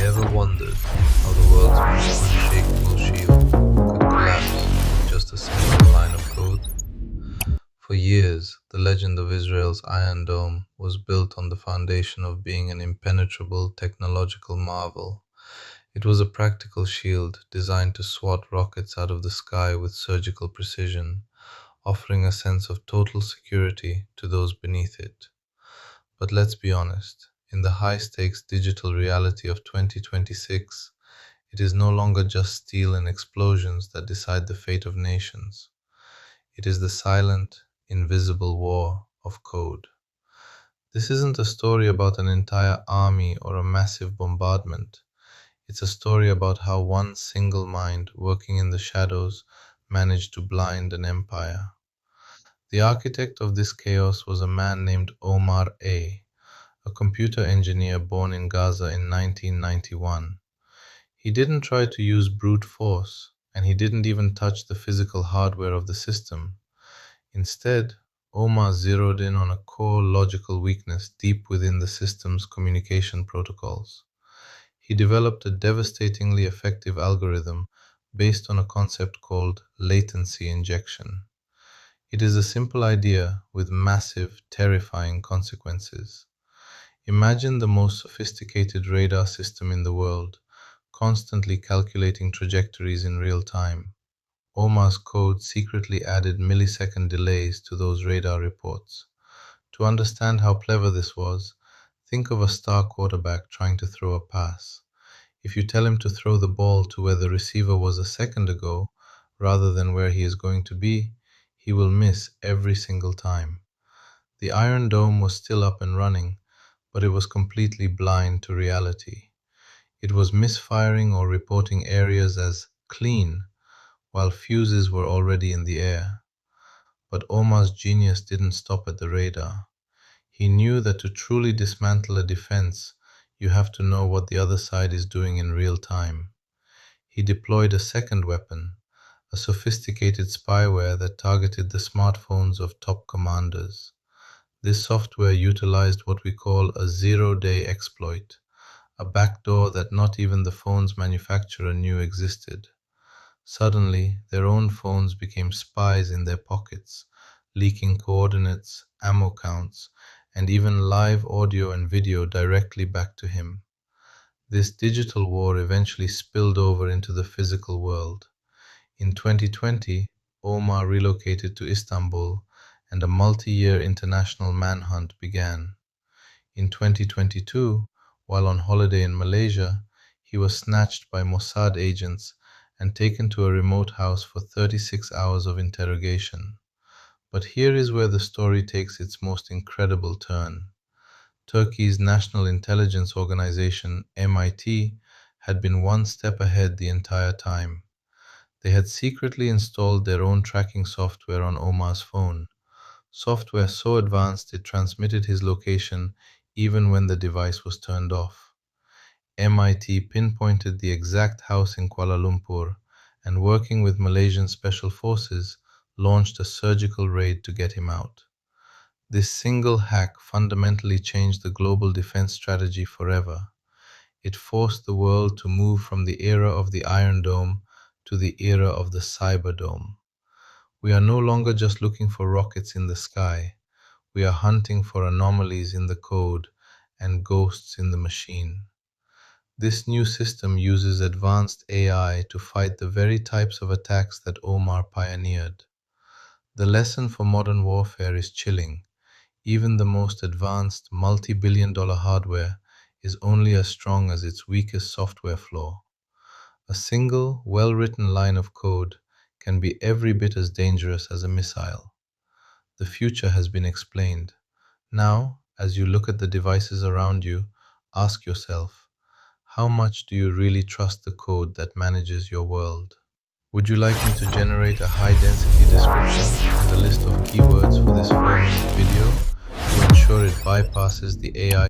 ever wondered how the world's most unshakable shield could collapse with just a single line of code? For years, the legend of Israel's Iron Dome was built on the foundation of being an impenetrable technological marvel. It was a practical shield designed to swat rockets out of the sky with surgical precision, offering a sense of total security to those beneath it. But let's be honest, in the high-stakes digital reality of 2026, it is no longer just steel and explosions that decide the fate of nations. It is the silent, invisible war of code. This isn't a story about an entire army or a massive bombardment. It's a story about how one single mind working in the shadows managed to blind an empire. The architect of this chaos was a man named Omar A, a computer engineer born in Gaza in 1991. He didn't try to use brute force, and he didn't even touch the physical hardware of the system. Instead, Omar zeroed in on a core logical weakness deep within the system's communication protocols. He developed a devastatingly effective algorithm based on a concept called latency injection. It is a simple idea with massive, terrifying consequences. Imagine the most sophisticated radar system in the world, constantly calculating trajectories in real time. Omar's code secretly added millisecond delays to those radar reports. To understand how clever this was, think of a star quarterback trying to throw a pass. If you tell him to throw the ball to where the receiver was a second ago, rather than where he is going to be, he will miss every single time. The Iron Dome was still up and running, but it was completely blind to reality. It was misfiring or reporting areas as clean, while fuses were already in the air. But Omar's genius didn't stop at the radar. He knew that to truly dismantle a defense, you have to know what the other side is doing in real time. He deployed a second weapon, a sophisticated spyware that targeted the smartphones of top commanders. This software utilized what we call a zero-day exploit, a backdoor that not even the phone's manufacturer knew existed. Suddenly, their own phones became spies in their pockets, leaking coordinates, ammo counts, and even live audio and video directly back to him. This digital war eventually spilled over into the physical world. In 2020, Omar relocated to Istanbul, and a multi-year international manhunt began. In 2022, while on holiday in Malaysia, he was snatched by Mossad agents and taken to a remote house for 36 hours of interrogation. But here is where the story takes its most incredible turn. Turkey's National Intelligence Organization, MIT, had been one step ahead the entire time. They had secretly installed their own tracking software on Omar's phone, software so advanced it transmitted his location even when the device was turned off. MIT pinpointed the exact house in Kuala Lumpur and, working with Malaysian special forces, launched a surgical raid to get him out. This single hack fundamentally changed the global defense strategy forever. It forced the world to move from the era of the Iron Dome to the era of the Cyber Dome. We are no longer just looking for rockets in the sky. We are hunting for anomalies in the code and ghosts in the machine. This new system uses advanced AI to fight the very types of attacks that Omar pioneered. The lesson for modern warfare is chilling. Even the most advanced multi-billion-dollar hardware is only as strong as its weakest software flaw. A single, well-written line of code can be every bit as dangerous as a missile. The future has been explained. Now, as you look at the devices around you, ask yourself, how much do you really trust the code that manages your world? Would you like me to generate a high-density description and a list of keywords for this 4-minute video to ensure it bypasses the AI